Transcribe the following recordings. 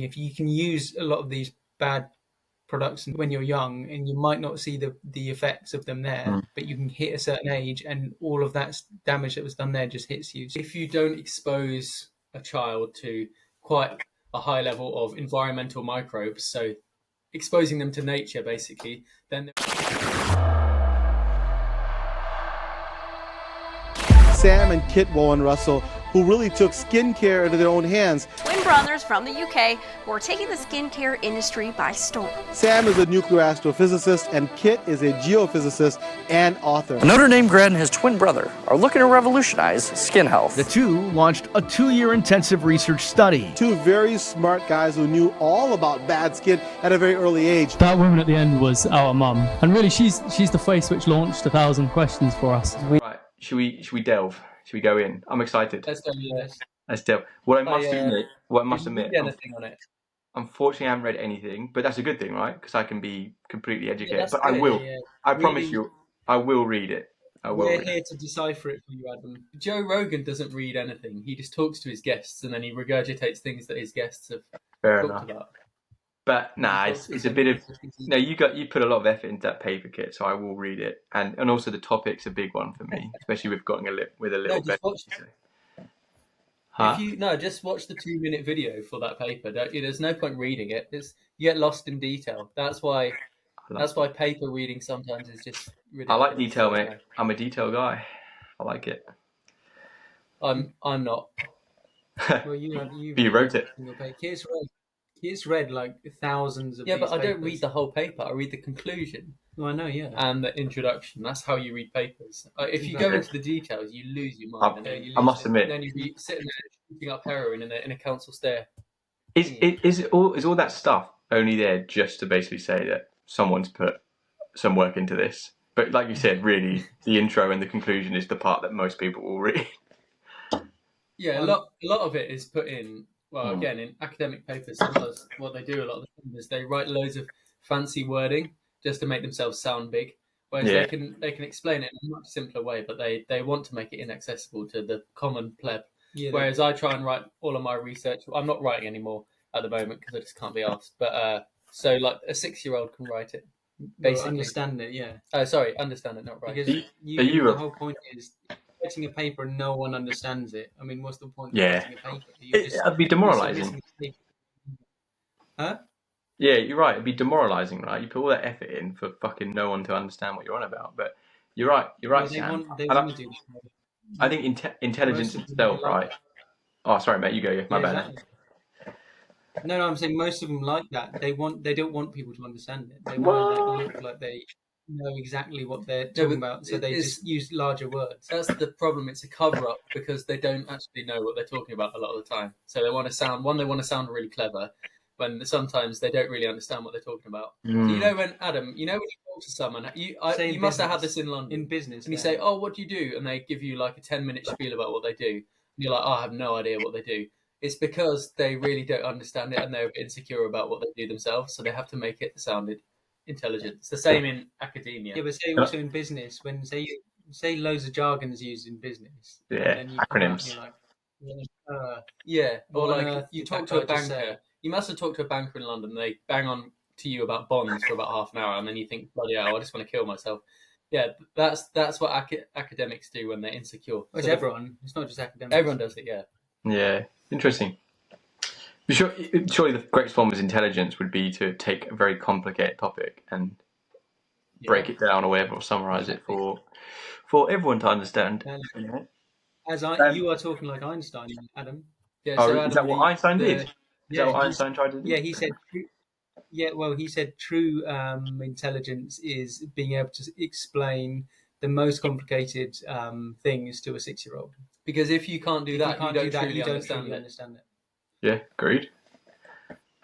If you can use a lot of these bad products when you're young, and you might not see the effects of them there, but you can hit a certain age and all of that damage that was done there just hits you. If you don't expose a child to quite a high level of environmental microbes, so exposing them to nature basically, then Sam and Kit Bowen-Russell, who really took skincare into their own hands. Twin brothers from the UK who are taking the skincare industry by storm. Sam is a nuclear astrophysicist, and Kit is a geophysicist and author. A Notre Dame grad and his twin brother are looking to revolutionize skin health. The two launched a 2-year intensive research study. Two very smart guys who knew all about bad skin at a very early age. That woman at the end was our mum, and really she's the face which launched 1,000 questions for us. Right, should we delve? Should we go in? I'm excited. let's go. Yes. Let's delve. What I must admit, anything on it. Unfortunately, I haven't read anything, but that's a good thing, right? Because I can be completely educated. that's But good, I will. yeah. I promise you, I will read it. I will. We're read here it. to decipher it for you, Adam. Joe Rogan doesn't read anything. He just talks to his guests and then he regurgitates things that his guests have Fair talked enough. about. But nah, it's a bit of you put a lot of effort into that paper, Kit, so I will read it, and also the topic's a big one for me, especially with a little bit. Huh? Just watch the 2-minute video for that paper. There's no point reading it. You get lost in detail. That's why paper reading sometimes is just ridiculous. I like detail, mate. I'm a detail guy. I like it. I'm not. Well, You wrote it. Kids read like thousands of. Yeah, but I don't papers. read the whole paper. I read the conclusion. Well, I know, yeah. And the introduction. That's how you read papers. If you go into the details, you lose your mind. I must admit. Then you be sitting there shooting up heroin in a council stair. Is all that stuff only there just to basically say that someone's put some work into this? But like you said, really, the intro and the conclusion is the part that most people will read. Yeah, a lot of it is put in. Well, again, in academic papers, sometimes what they do a lot of the time is they write loads of fancy wording just to make themselves sound big. Whereas they can explain it in a much simpler way, but they want to make it inaccessible to the common pleb. Yeah, whereas I try and write all of my research. I'm not writing anymore at the moment because I just can't be asked. But so like a 6-year-old can write it. Basically, understand it. Yeah. Understand it, not write. Because the whole point is writing a paper and no one understands it. I mean, what's the point of writing a paper? It'd be demoralising. Huh? Yeah, you're right. It'd be demoralising, right? You put all that effort in for fucking no one to understand what you're on about. But you're right. You're right, Sam. I think intelligence itself, right? Oh, sorry, mate. You go. My bad. Exactly. No, I'm saying most of them like that. They don't want people to understand it. They want to look like they know exactly what they're talking about, so they just use larger words. That's the problem. It's a cover-up because they don't actually know what they're talking about a lot of the time. So they want to sound really clever, when sometimes they don't really understand what they're talking about. So when you talk to someone, you must have had this in London. In business. And you say, oh, what do you do? And they give you like a 10-minute spiel about what they do. And you're like, oh, I have no idea what they do. It's because they really don't understand it and they're a bit insecure about what they do themselves. So they have to make it sound intelligent. It's the same in academia. Yeah, but say also in business, when say loads of jargon's used in business. Yeah, and acronyms. Or like you talk to a banker. You must have talked to a banker in London. They bang on to you about bonds for about half an hour, and then you think, bloody hell, I just want to kill myself. Yeah, that's what academics do when they're insecure. It's everyone. It's not just academics. Everyone does it, yeah. Yeah, interesting. Surely the greatest form of intelligence would be to take a very complicated topic and break it down or whatever, or summarize it for everyone to understand. You are talking like Einstein, Adam. Yeah, Adam, is that what Einstein did? Is that what Einstein tried to do? Yeah, he said. Yeah, well, he said true intelligence is being able to explain the most complicated things to a 6-year-old. Because if you can't do that, you don't truly understand it. Yeah, agreed.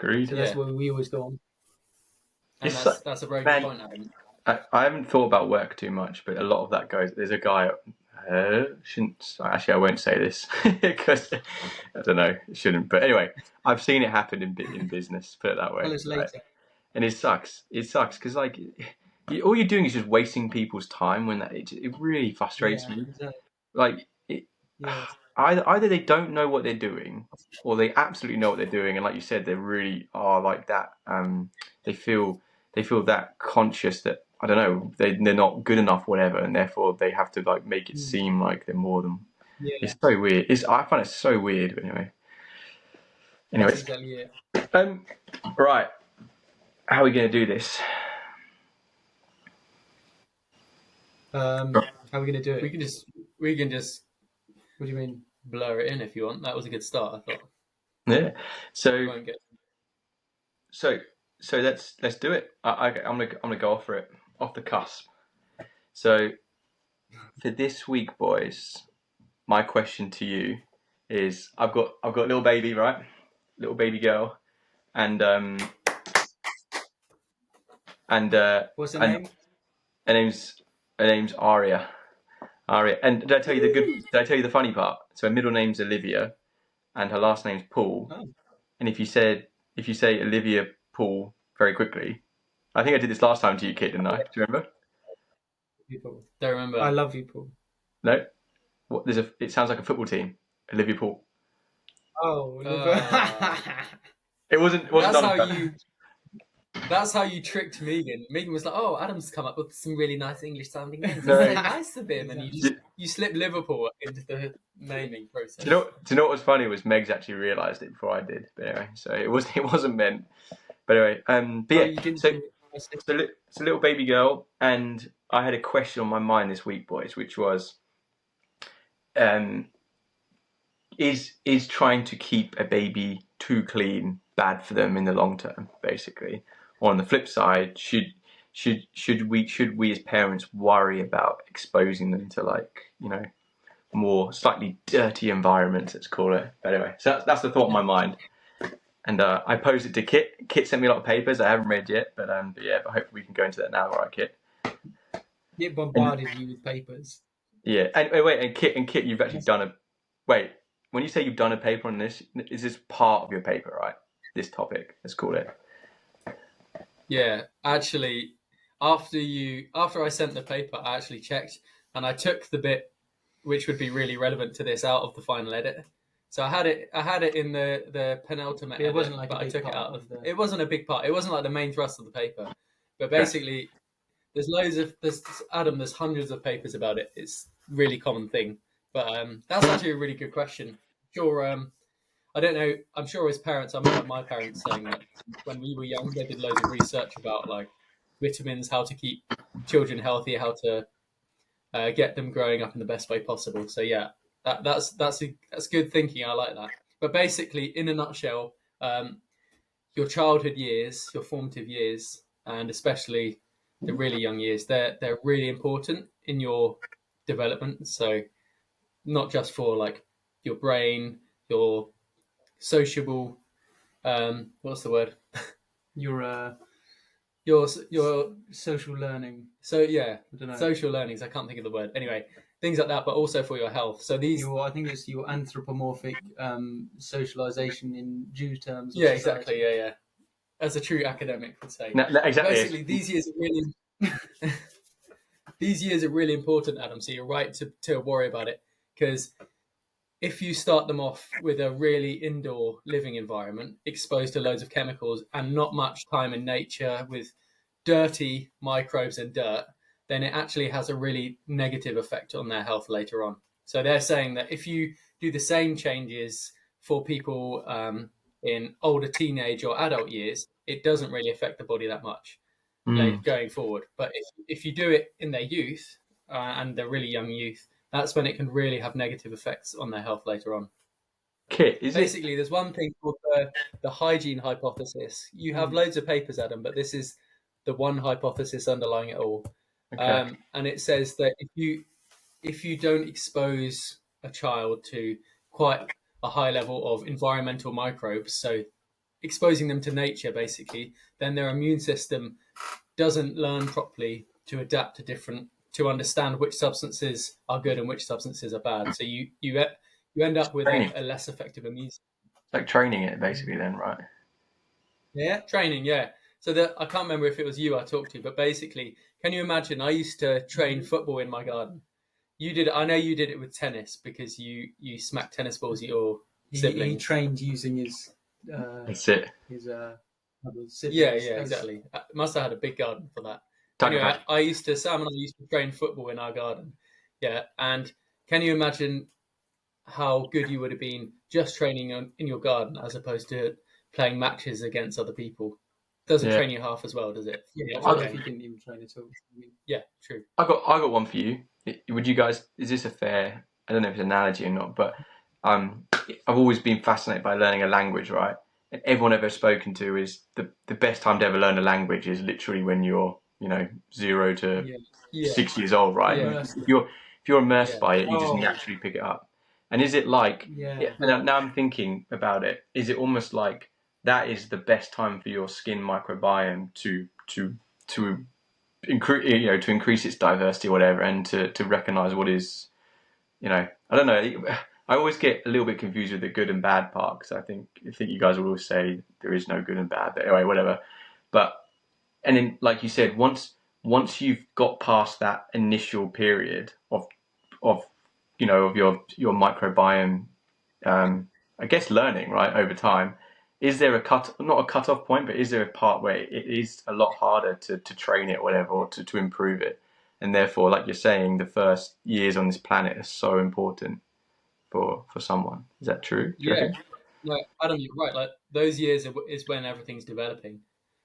So that's where we always go on. And that's a very good point, Adam. I haven't thought about work too much, but a lot of that goes. There's a guy. I won't say this because I don't know. It shouldn't. But anyway, I've seen it happen in business. Put it that way. Tell us later. Right? And it sucks. It sucks because like all you're doing is just wasting people's time. When it really frustrates me. Exactly. Like either they don't know what they're doing, or they absolutely know what they're doing, and like you said, they really are like that. They feel that conscious that, I don't know, they're not good enough, whatever, and therefore they have to like make it seem like they're more than. Yeah. It's so weird. I find it so weird. But anyway. That's exactly it. Right. How are we going to do this? How are we going to do it? We can just. What do you mean? Blur it in if you want. That was a good start, I thought. Yeah. So let's do it. I'm gonna go off for it, off the cusp. So for this week, boys, my question to you is: I've got a little baby, right? Little baby girl, and what's her name? Her name's Aria. Aria. And did I tell you the funny part? So her middle name's Olivia, and her last name's Paul. Oh. And if you say Olivia Paul very quickly, I think I did this last time to you, Kit, didn't I? Do you remember? Don't remember. I love you, Paul. No. What? It sounds like a football team. Olivia Paul. Oh. It wasn't done. That's how you tricked Megan. Megan was like, "Oh, Adam's come up with some really nice English sounding names. No. It's so nice of him." And you slipped Liverpool into the naming process. Do you know what was funny was Meg's actually realised it before I did. But anyway, so it wasn't meant. But anyway, so little baby girl, and I had a question on my mind this week, boys, which was, is trying to keep a baby too clean bad for them in the long term, basically? Or on the flip side, should we as parents worry about exposing them to, like, you know, more slightly dirty environments, let's call it? But anyway, so that's the thought in my mind. And I posed it to Kit. Kit sent me a lot of papers I haven't read yet, but hopefully we can go into that now, all right, Kit? Kit bombarded you with papers. Yeah, and Kit, you've actually done a. Wait, when you say you've done a paper on this, is this part of your paper, right? This topic, let's call it. Yeah, actually, after I sent the paper, I actually checked, and I took the bit which would be really relevant to this out of the final edit. So I had it in the penultimate edit, wasn't like but I took it out of the... It wasn't a big part. It wasn't like the main thrust of the paper. But basically, there's hundreds of papers about it. It's a really common thing. But that's actually a really good question. Sure, I don't know. I'm sure as parents, I remember my parents saying that when we were young, they did loads of research about like vitamins, how to keep children healthy, how to get them growing up in the best way possible. So yeah, that's good thinking. I like that. But basically, in a nutshell, your childhood years, your formative years, and especially the really young years, they're really important in your development. So not just for like your brain, your sociable, what's the word? Your social learning. So yeah, I don't know. Social learnings. I can't think of the word. Anyway, things like that, but also for your health. So I think it's your anthropomorphic socialization in due terms. Yeah, exactly. Yeah. As a true academic would say. No, exactly. Basically, these years are really important, Adam. So you're right to worry about it, because if you start them off with a really indoor living environment, exposed to loads of chemicals and not much time in nature with dirty microbes and dirt, then it actually has a really negative effect on their health later on. So they're saying that if you do the same changes for people in older teenage or adult years, it doesn't really affect the body that much going forward. But if you do it in their youth and their really young youth, that's when it can really have negative effects on their health later on. Kit, there's one thing called the hygiene hypothesis. You have loads of papers, Adam, but this is the one hypothesis underlying it all. Okay. And it says that if you don't expose a child to quite a high level of environmental microbes, so exposing them to nature basically, then their immune system doesn't learn properly to adapt to understand which substances are good and which substances are bad. So you end up with a less effective immune system. Like training it basically then, right? Yeah, training, yeah. So I can't remember if it was you I talked to, but basically, can you imagine, I used to train football in my garden. You did. I know you did it with tennis because you smacked tennis balls at your siblings. He trained using his. That's it. His siblings. Yeah, exactly. I must have had a big garden for that. Anyway, Sam and I used to train football in our garden. Yeah, and can you imagine how good you would have been just training in your garden as opposed to playing matches against other people? Doesn't train you half as well, does it? Yeah, if you didn't even train at all. Yeah, true. I got one for you. Would you guys? Is this a fair? I don't know if it's an analogy or not, but I've always been fascinated by learning a language, right? And everyone I've ever spoken to is the best time to ever learn a language is literally when you're 0 to 6 years old, right? Yeah. If you're immersed by it, you just naturally pick it up. And is it like? Now I'm thinking about it. Is it almost like that is the best time for your skin microbiome to increase its diversity or whatever, and to recognize what is, I don't know. I always get a little bit confused with the good and bad part, because I think you guys will always say there is no good and bad, but anyway, whatever. And then, like you said, once you've got past that initial period of your microbiome, I guess learning, right, over time, is there not a cut-off point, but is there a part where it is a lot harder to train it or whatever, or to improve it? And therefore, like you're saying, the first years on this planet are so important for someone. Is that true? Yeah. No, Adam, you're right. Like those years is when everything's developing.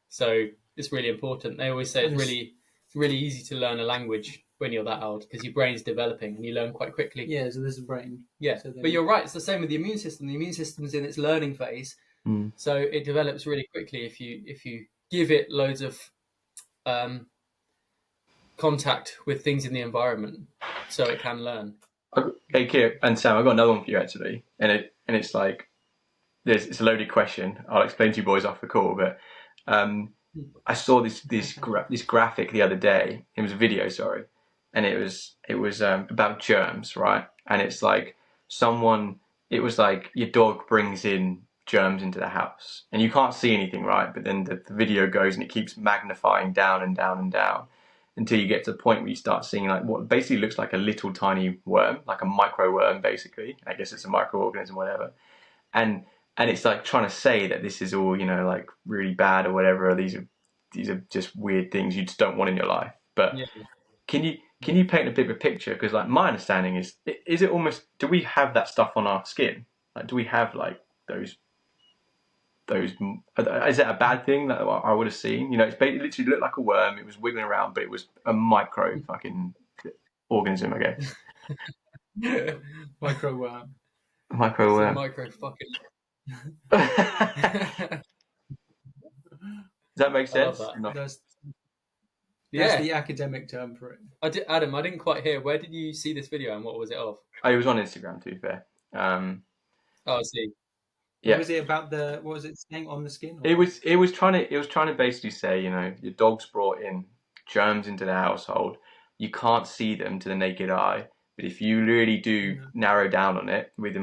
So it's really important. They always say it's really easy to learn a language when you're that old, because your brain's developing and you learn quite quickly. Yeah, so there's a brain. Yeah, so but you're right. It's the same with the immune system. The immune system's in its learning phase. So it develops really quickly if you give it loads of contact with things in the environment, so it can learn. Hey, Kit and Sam, I've got another one for you actually, and it's like it's a loaded question. I'll explain to you boys off the call, but I saw this graphic the other day. It was a video, sorry, and it was about germs, right? And it's like it was like your dog brings in germs into the house, and you can't see anything, right? But then the video goes and it keeps magnifying down and down and down until you get to the point where you start seeing like what basically looks like a little tiny worm, like a micro worm, basically. I guess it's a microorganism, whatever. And it's like trying to say that this is all, like really bad or whatever. These are just weird things you just don't want in your life. But can you paint a bit of a picture? Because like my understanding is it almost, do we have that stuff on our skin? Like, do we have like those? Is that a bad thing that I would have seen? It literally looked like a worm. It was wiggling around, but it was a micro fucking organism, I guess. Micro worm. Micro worm. Micro fucking. Does that make sense? That's the academic term for it. Adam, I didn't quite hear. Where did you see this video and what was it of? It was on Instagram, to be fair. I see. Yeah. Was it about what was it saying on the skin? Or? It was trying to basically say, your dog's brought in germs into the household. You can't see them to the naked eye, but if you really do narrow down on it if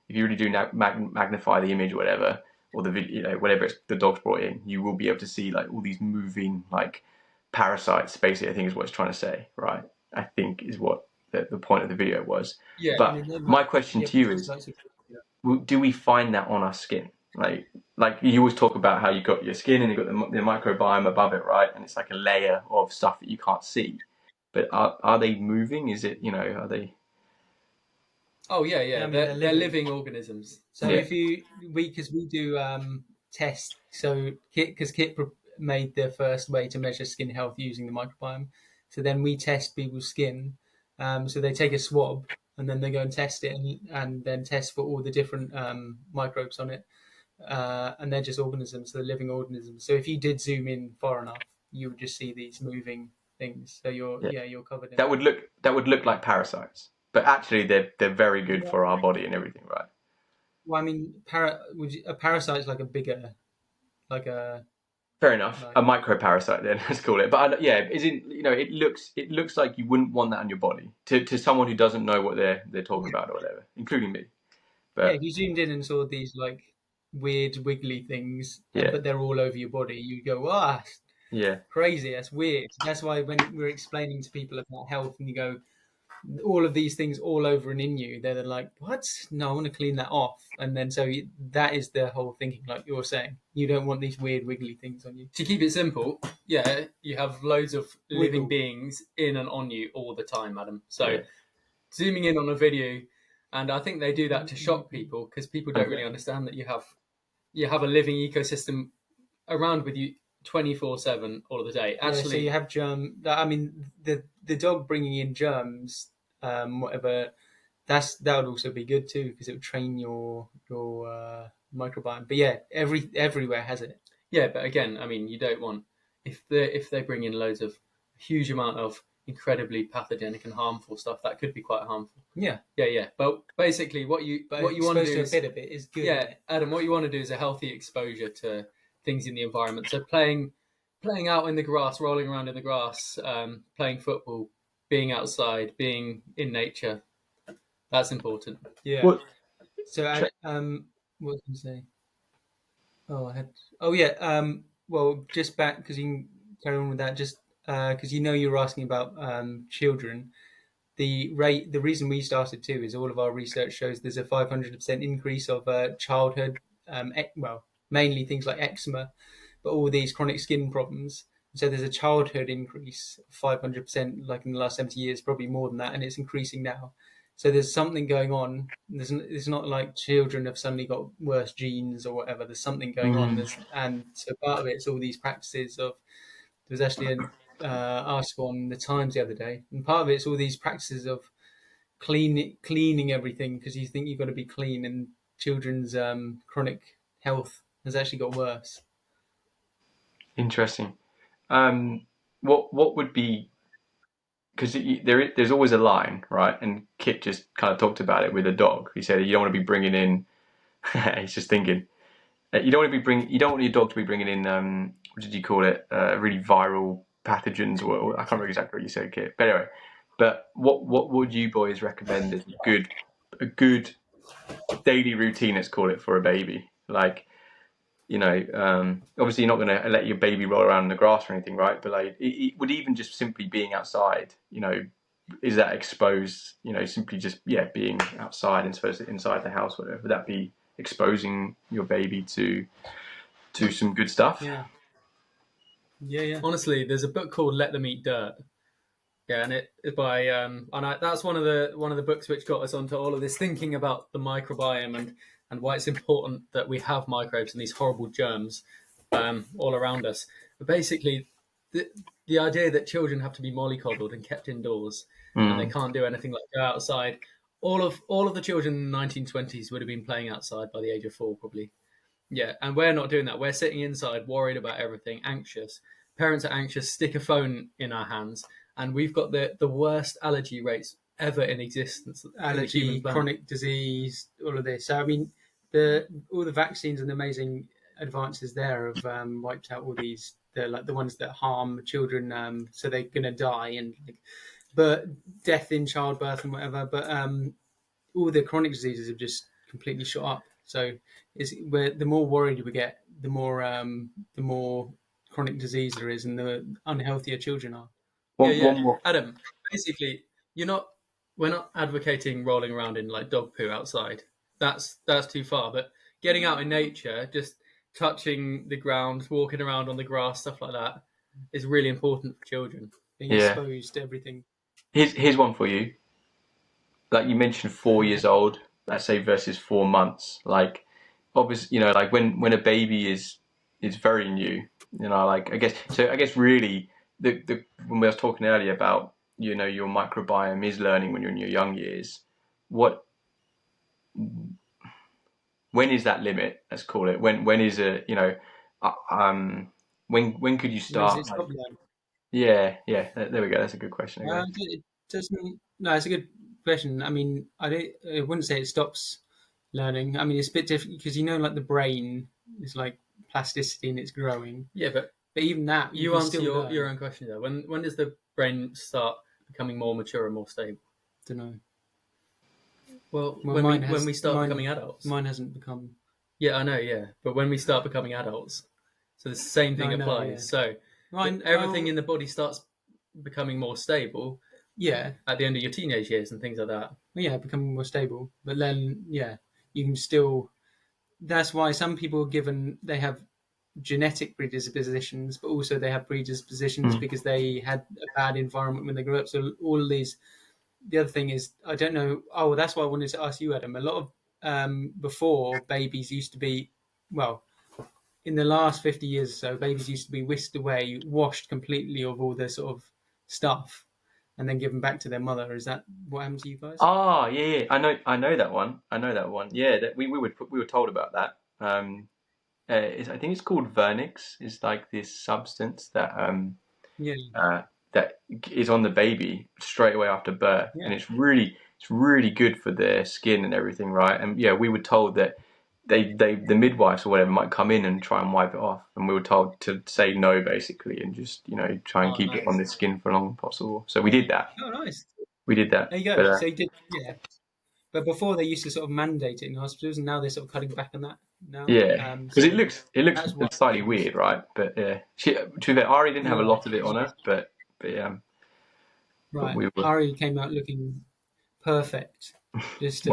you really do magnify the image or whatever, or the video, whatever the dog's brought in, you will be able to see like all these moving like parasites. Basically, I think is what it's trying to say, right? I think is what the point of the video was. Yeah. But my question to you is, do we find that on our skin? Like you always talk about how you got your skin and you got the microbiome above it, right? And it's like a layer of stuff that you can't see. But are they moving? Is it, are they? Oh yeah. They're living organisms. So because we do tests. So Kit made the first way to measure skin health using the microbiome. So then we test people's skin. So they take a swab and then they go and test it and then test for all the different microbes on it. And they're just organisms, they're living organisms. So if you did zoom in far enough, you would just see these moving things. So you're covered in that would look like parasites, but actually they're very good for our body and everything, right? Well, I mean, a parasite is like a bigger, like a. Fair enough. A microparasite, then let's call it. But it looks like you wouldn't want that on your body to someone who doesn't know what they're talking about or whatever, including me. But if you zoomed in and saw these like weird wiggly things, but they're all over your body, you'd go, crazy. That's weird. That's why when we're explaining to people about health and you go, all of these things all over and in you, they're like, what? No, I want to clean that off. And then that is the whole thinking, like you're saying. You don't want these weird wiggly things on you. To keep it simple, you have loads of living beings in and on you all the time, Adam. So zooming in on a video, and I think they do that to shock people because people don't really understand that you have a living ecosystem around with you 24/7 all of the day. Actually, so you have germ. I mean, the dog bringing in germs, whatever. That would also be good too because it would train your microbiome. But everywhere has it. Yeah, but again, I mean, you don't want if they bring in loads of huge amount of incredibly pathogenic and harmful stuff, that could be quite harmful. Yeah. But basically, what you want to do is a bit of it is good. Yeah, Adam, what you want to do is a healthy exposure to things in the environment. So playing out in the grass, rolling around in the grass, playing football, being outside, being in nature. That's important. Yeah. What? So what was I going to say? Well, just back because you can carry on with that. Just because you were asking about children. The reason we started too is all of our research shows there's a 500% increase of childhood, mainly things like eczema, but all these chronic skin problems. So there's a childhood increase of 500%, like in the last 70 years, probably more than that, and it's increasing now. So there's something going on. It's not like children have suddenly got worse genes or whatever. There's something going on. And so part of it's all these practices of, there was actually an article on the Times the other day, and part of it's all these practices of cleaning everything because you think you've got to be clean, and children's chronic health has actually got worse. Interesting. What would be, because there's always a line, right? And Kit just kind of talked about it with a dog. He said you don't want to be bringing in. He's just thinking. You don't want your dog to be bringing in. What did you call it? Really viral pathogens, or I can't remember exactly what you said, Kit. But anyway, what would you boys recommend as a good daily routine? Let's call it for a baby. Like, obviously you're not going to let your baby roll around in the grass or anything, right? But like, it would even just simply being outside, is that exposed? Simply just being outside inside the house, whatever. Would that be exposing your baby to some good stuff? Yeah. Honestly, there's a book called Let Them Eat Dirt. Yeah, and it by that's one of the books which got us onto all of this thinking about the microbiome and why it's important that we have microbes and these horrible germs all around us. But basically, the idea that children have to be mollycoddled and kept indoors and they can't do anything like go outside. All of the children in the 1920s would have been playing outside by the age of 4, probably. Yeah, and we're not doing that. We're sitting inside, worried about everything, anxious. Parents are anxious, stick a phone in our hands, and we've got the worst allergy rates ever in existence. Allergy, chronic disease, all of this. So, I mean, all the vaccines and the amazing advances there have wiped out all these, the ones that harm children, so they're going to die, and but death in childbirth and whatever. But all the chronic diseases have just completely shot up. So the more worried we get, the more chronic disease there is, and the unhealthier children are. One more. Adam, basically, we're not advocating rolling around in like dog poo outside. That's too far. But getting out in nature, just touching the ground, walking around on the grass, stuff like that, is really important for children. Being exposed to everything. Here's one for you. Like you mentioned, 4 years old, let's say, versus 4 months. Like, obviously, like when a baby is very new, like I guess really the when we were talking earlier about your microbiome is learning when you're in your young years. When is that limit? Let's call it. When is a when could you start? Yeah. There we go. That's a good question. It's a good question. I mean, I wouldn't say it stops learning. I mean, it's a bit different because like the brain is like plasticity and it's growing. Yeah, but even that, you answer your own question there. When does the brain start becoming more mature and more stable? Don't know. Well, when we start becoming adults. Mine hasn't become. Yeah, I know. Yeah, but when we start becoming adults, so the same thing applies. Yeah. So everything in the body starts becoming more stable. Yeah, at the end of your teenage years and things like that. Yeah, becoming more stable. But then, you can still. That's why some people are given, they have genetic predispositions, but also they have predispositions because they had a bad environment when they grew up. So all of these. The other thing is, I don't know. Oh, that's why I wanted to ask you, Adam. A lot of before, babies used to be, well, in the last 50 years or so, babies used to be whisked away, washed completely of all their sort of stuff, and then given back to their mother. Is that what happened to you guys? Oh, yeah. I know that one. Yeah, that we were told about that. I think it's called vernix. It's like this substance that that is on the baby straight away after birth, and it's really good for their skin and everything, right? And yeah, we were told that the midwives or whatever might come in and try and wipe it off, and we were told to say no, basically, and just try and keep it on the skin for as long as possible. So we did that. Oh, nice. We did that. There you go. So you did, But before they used to sort of mandate it in hospitals, and now they're sort of cutting back on that. Now, yeah, because it looks slightly weird, right? But yeah, to be fair, Ari didn't have a lot of it on her, but yeah. Right, Ari came out looking perfect. Just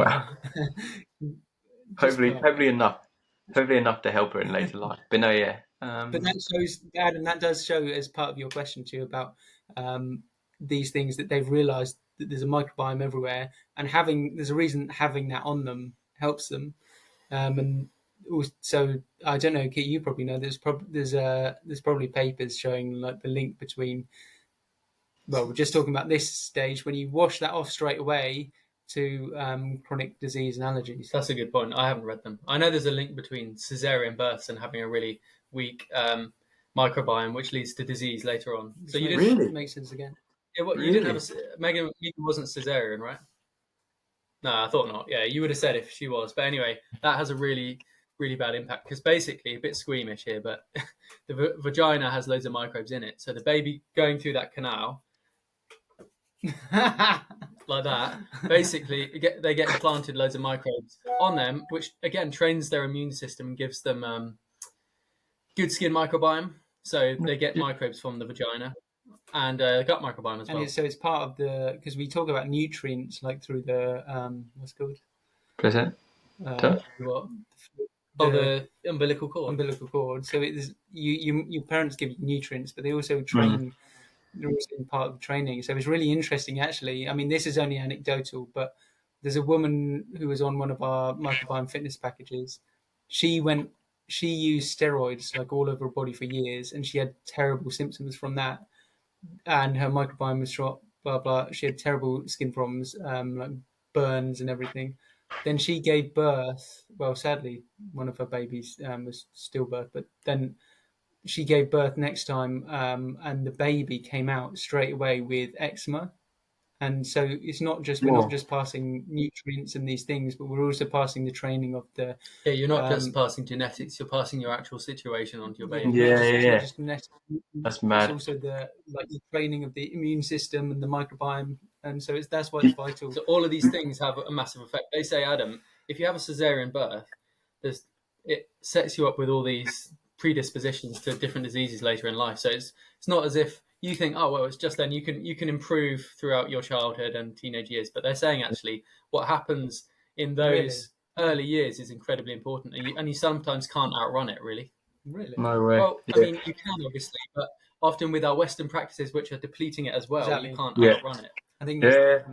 hopefully enough to help her in later life. But no, yeah. But that shows, Dad, and that does show, as part of your question too, about these things, that they've realised that there's a microbiome everywhere, and there's a reason having that on them helps them. And also, I don't know, Kit, you probably know, there's probably papers showing like the link between. Well, we're just talking about this stage, when you wash that off straight away, to chronic disease and allergies. That's a good point. I haven't read them. I know there's a link between cesarean births and having a really weak microbiome, which leads to disease later on. So you didn't really make sense again. You didn't have Megan wasn't cesarean, right? No, I thought not. Yeah, you would have said if she was. But anyway, that has a really, really bad impact, because basically, a bit squeamish here, but the vagina has loads of microbes in it. So the baby going through that canal, like that, basically they get implanted loads of microbes on them, which again trains their immune system and gives them good skin microbiome. So they get microbes from the vagina and gut microbiome as well. And so it's part of because we talk about nutrients like through the what's it called? Present. What? The umbilical cord. Umbilical cord. So it is your parents give you nutrients, but they also train. They're also part of the training. So it's really interesting, actually. I mean, this is only anecdotal, but there's a woman who was on one of our microbiome fitness packages. She used steroids like all over her body for years, and she had terrible symptoms from that. And her microbiome was shot, blah, blah. She had terrible skin problems, like burns and everything. Then she gave birth. Well, sadly, one of her babies was stillbirth, but then she gave birth next time, and the baby came out straight away with eczema. And so it's not just we're not just passing nutrients and these things, but we're also passing the training of the. Yeah, you're not just passing genetics; you're passing your actual situation onto your baby. Yeah. Just That's mad. It's also the training of the immune system and the microbiome, and so that's why it's vital. So all of these things have a massive effect. They say, Adam, if you have a cesarean birth, it sets you up with all these predispositions to different diseases later in life. So it's not as if you think, oh well, it's just then you can improve throughout your childhood and teenage years. But they're saying actually what happens in those early years is incredibly important, and you sometimes can't outrun it. Really. No way. Well, I mean, you can obviously, but often with our Western practices, which are depleting it as well, you can't outrun it. I think the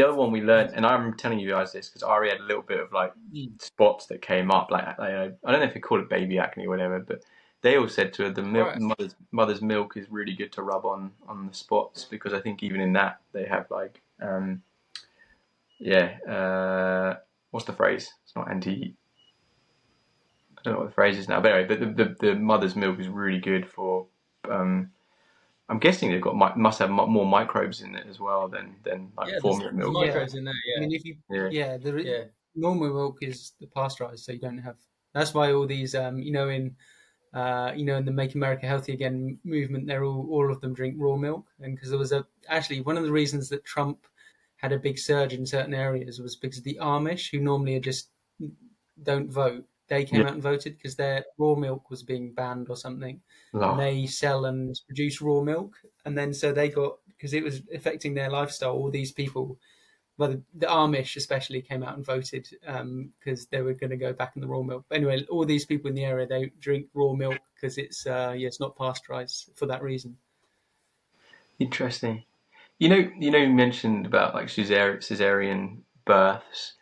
other one we learned, and I'm telling you guys this because Ari had a little bit of like spots that came up, like I don't know if you call it baby acne or whatever, but they all said to her the mother's milk is really good to rub on the spots, because I think even in that they have like what's the phrase? It's not anti. I don't know what the phrase is now, but anyway, but the mother's milk is really good for. I'm guessing they've got must have more microbes in it as well than like formula milk. Microbes in there, I mean, if you normal milk is the pasteurized, so you don't have. That's why all these in the Make America Healthy Again movement, they're all of them drink raw milk, and because there was actually one of the reasons that Trump had a big surge in certain areas was because the Amish, who normally are just don't vote, they came out and voted because their raw milk was being banned or something. And they sell and produce raw milk. And then so they got, because it was affecting their lifestyle, all these people, well, the Amish especially came out and voted because they were going to go back in the raw milk. But anyway, all these people in the area, they drink raw milk because it's not pasteurized for that reason. Interesting. You mentioned about like cesarean births,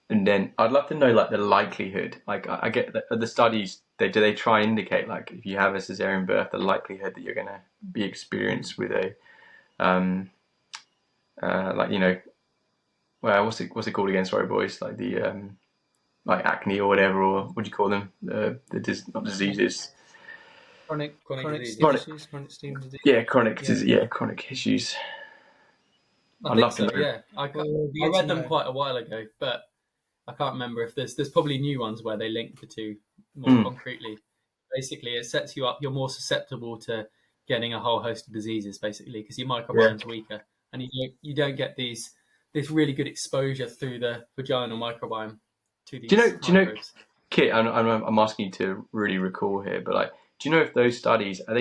and then I'd love to know like the likelihood. Like I get that the studies, do they try and indicate like if you have a cesarean birth, the likelihood that you're going to be experienced with a well, what's it called again? Sorry, boys. Like the like acne or whatever, or what do you call them? Not diseases. Chronic disease. Chronic skin disease. Yeah, chronic issues. I think so. Yeah, I read them quite a while ago, but I can't remember if there's probably new ones where they link the two more concretely. Basically, it sets you up. You're more susceptible to getting a whole host of diseases, basically, because your microbiome's weaker, and you don't get this really good exposure through the vaginal microbiome to these microbes. Do you know, Kit? I'm asking you to really recall here, but like, do you know if those studies are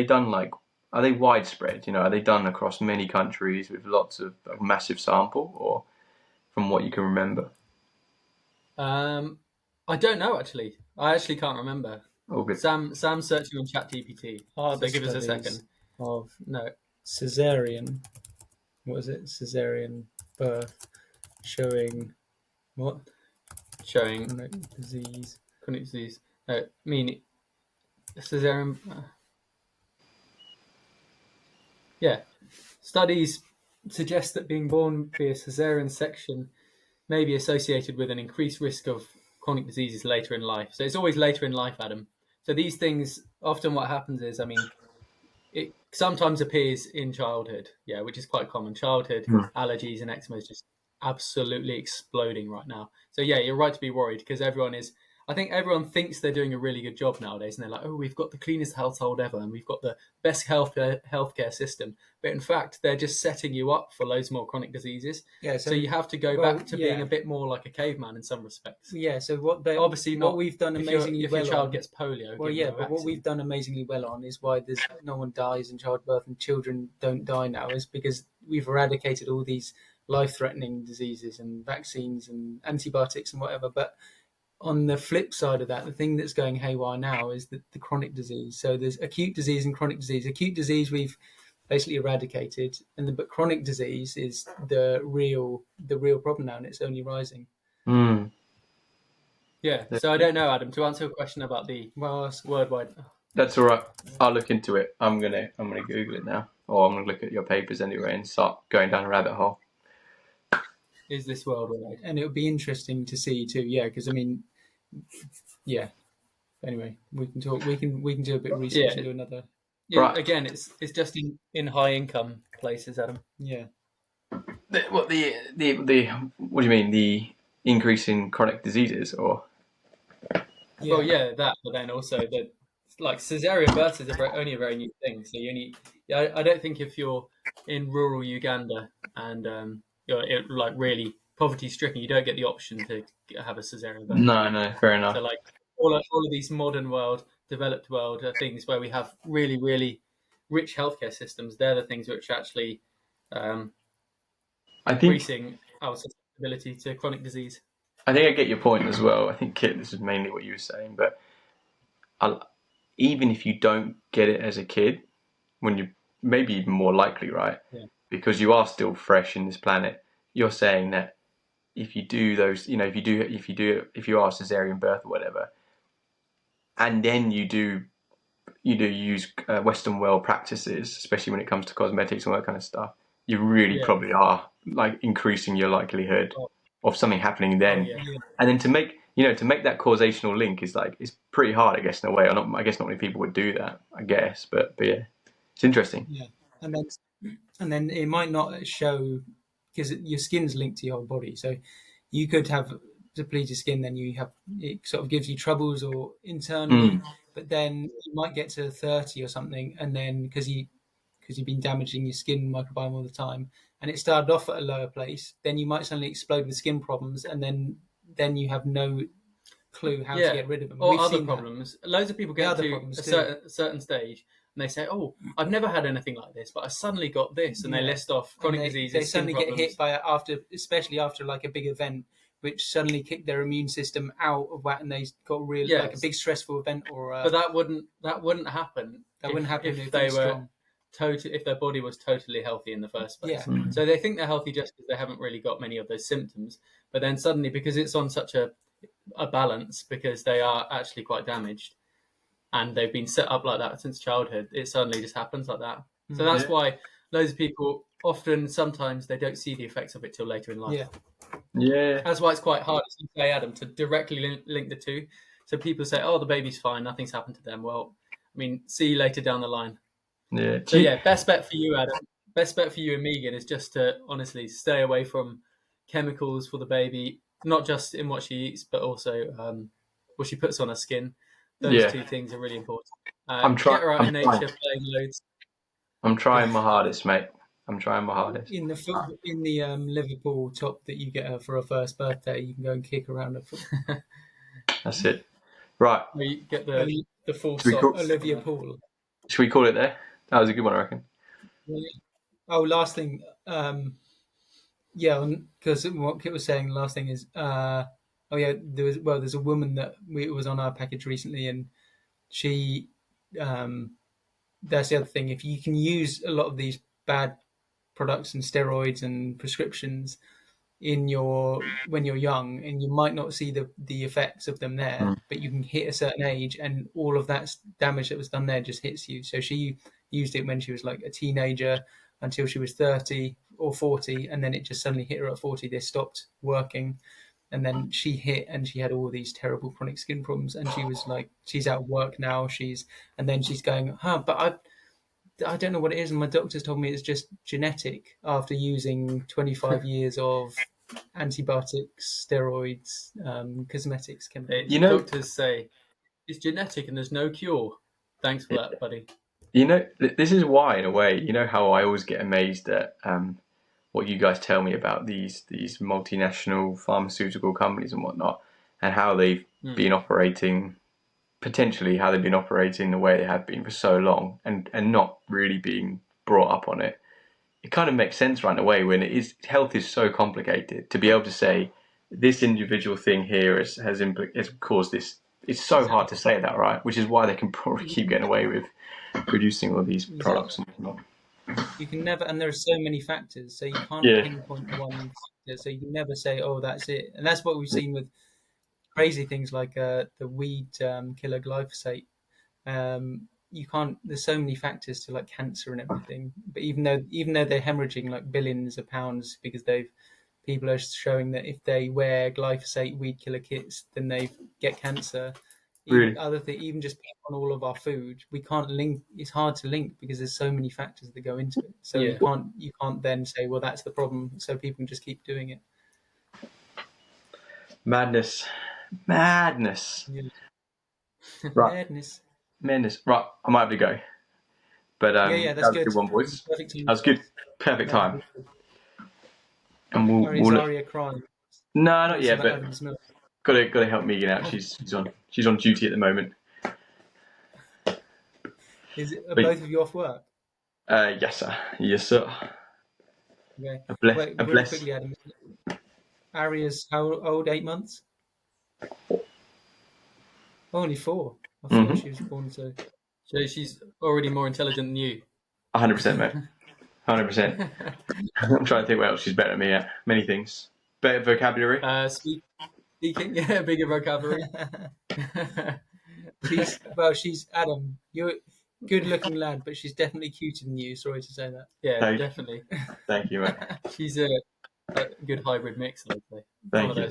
they widespread? Are they done across many countries with lots of massive sample, or from what you can remember? I don't know actually. I actually can't remember. Oh, good. Sam's searching on ChatGPT. So give us a second. Cesarean. What is it? Cesarean birth showing what? Showing chronic disease. Chronic disease. No, I mean cesarean. Yeah, studies suggest that being born via cesarean section may be associated with an increased risk of chronic diseases later in life. So it's always later in life, Adam. So these things, often what happens is, it sometimes appears in childhood, which is quite common. Childhood allergies and eczema is just absolutely exploding right now. So you're right to be worried because I think everyone thinks they're doing a really good job nowadays, and they're like, oh, we've got the cleanest household ever, and we've got the best healthcare system. But in fact, they're just setting you up for loads more chronic diseases. Yeah, so you have to go back to being a bit more like a caveman in some respects. Yeah. So what we've done amazingly well. If your child gets polio, but what we've done amazingly well on is why there's no one dies in childbirth and children don't die now is because we've eradicated all these life-threatening diseases and vaccines and antibiotics and whatever. But on the flip side of that, the thing that's going haywire now is the chronic disease. So there's acute disease and chronic disease. Acute disease we've basically eradicated, but chronic disease is the real problem now, and it's only rising. Yeah. So I don't know, Adam. To answer a question about the worldwide. That's all right. I'll look into it. I'm gonna Google it now, or I'm gonna look at your papers anyway and start going down a rabbit hole. Is this worldwide? And it would be interesting to see too, because anyway, we can talk. We can do a bit of research and do another. Yeah, right. Again, it's just in high income places, Adam. Yeah. What do you mean? The increase in chronic diseases, or? Yeah. Well, that, but then also that like cesarean births is only a very new thing. So I don't think if you're in rural Uganda and you're like really poverty stricken, you don't get the option to have a cesarean birth. No, fair enough. So like all of these modern world, developed world things where we have really, really rich healthcare systems, they're the things which actually increasing our susceptibility to chronic disease. I think I get your point as well. I think, Kit, this is mainly what you were saying, but even if you don't get it as a kid, when you maybe even more likely, right? Yeah. Because you are still fresh in this planet. You're saying that if you do those, if you are a cesarean birth or whatever, and then you do use Western world practices, especially when it comes to cosmetics and all that kind of stuff, you really probably are like increasing your likelihood of something happening then. And then to make that causational link is like, it's pretty hard, I guess, in a way. I guess not many people would do that, I guess, but yeah, it's interesting. Yeah, and then it might not show because your skin's linked to your whole body, so you could have depleted skin, then it sort of gives you troubles or internally, but then you might get to 30 or something, and then because you've been damaging your skin microbiome all the time, and it started off at a lower place, then you might suddenly explode with skin problems, and then you have no clue how to get rid of them. Or We've other seen problems. Loads of people get to a certain stage and they say, "Oh, I've never had anything like this, but I suddenly got this," and they list off chronic diseases. They suddenly get hit by especially after like a big event, which suddenly kicked their immune system out of whack, and they got like a big stressful event. But that wouldn't happen. If they were if their body was totally healthy in the first place. Yeah. So they think they're healthy just because they haven't really got many of those symptoms. But then suddenly, because it's on such a balance, because they are actually quite damaged and they've been set up like that since childhood, it suddenly just happens like that. So that's why loads of people sometimes they don't see the effects of it till later in life. Yeah. That's why it's quite hard, as you say, Adam, to directly link the two. So people say, "Oh, the baby's fine, nothing's happened to them." Well, I mean, see you later down the line. Yeah. So best bet for you, Adam. Best bet for you and Megan is just to honestly stay away from chemicals for the baby, not just in what she eats, but also what she puts on her skin. Those two things are really important. I'm get her out in nature, playing loads. I'm trying my hardest, mate. I'm trying my hardest. In the Liverpool top that you get her for her first birthday, you can go and kick around her foot. That's it. Right. You get the full Olivia Poole. Should we call it there? That was a good one, I reckon. Oh, last thing. Because what Kit was saying, last thing is, there's a woman that was on our package recently, and she, that's the other thing. If you can use a lot of these bad products and steroids and prescriptions when you're young, and you might not see the effects of them there, but you can hit a certain age, and all of that damage that was done there just hits you. So she used it when she was like a teenager until she was 30 or 40, and then it just suddenly hit her at 40. They stopped working, and then she hit, and she had all these terrible chronic skin problems, and she was like, she's out of work now, and then she's going, but I don't know what it is, and my doctors told me it's just genetic after using 25 years of antibiotics, steroids, cosmetics, chemicals. Doctors say it's genetic and there's no cure. Thanks for that, buddy. This is why, in a way, how I always get amazed at what you guys tell me about these multinational pharmaceutical companies and whatnot, and how they've been operating, potentially how they've been operating the way they have been for so long, and not really being brought up on it. It kind of makes sense right away when health is so complicated, to be able to say this individual thing here has caused this. It's so hard to say that, right? Which is why they can probably keep getting away with producing all these products and whatnot. You can never, and there are so many factors, so you can't pinpoint one factor. So you can never say, "Oh, that's it." And that's what we've seen with crazy things like the weed killer glyphosate. You can't. There's so many factors to like cancer and everything. But even though they're hemorrhaging like billions of pounds because people are showing that if they wear glyphosate weed killer kits, then they get cancer. Really? Even just on all of our food, we can't link. It's hard to link because there's so many factors that go into it. So you can't then say, well, that's the problem. So people can just keep doing it. Madness. Yeah. Right. Madness. Right. I might have to go. But that's that was good. A good one, boys. That was good. Perfect time. And we'll Aria crying. No, not yet. But got to help Megan out. She's on duty at the moment. Are both of you off work? Yes, sir. Yes, sir. Okay. Really quickly, Adam. Aria's how old? 8 months? Only 4. I thought she was born so she's already more intelligent than you. 100%, mate. 100%. I'm trying to think what else she's better than me at. Many things. Better vocabulary. Speaking, bigger vocabulary. She's Adam. You're a good-looking lad, but she's definitely cuter than you. Sorry to say that. Yeah, definitely. Thank you, mate. She's a good hybrid mix, I'd say. Thank you.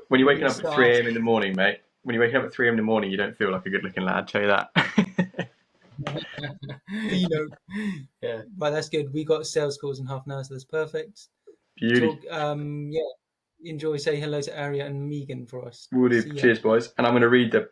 When you're waking up at 3 a.m. in the morning, mate. When you're waking up at 3 a.m. in the morning, you don't feel like a good-looking lad. I'll tell you that. Yeah. But that's good. We got sales calls in half an hour, so that's perfect. Beauty. Enjoy. Say hello to Aria and Megan for us. Will do. Cheers, boys. And I'm going to read the.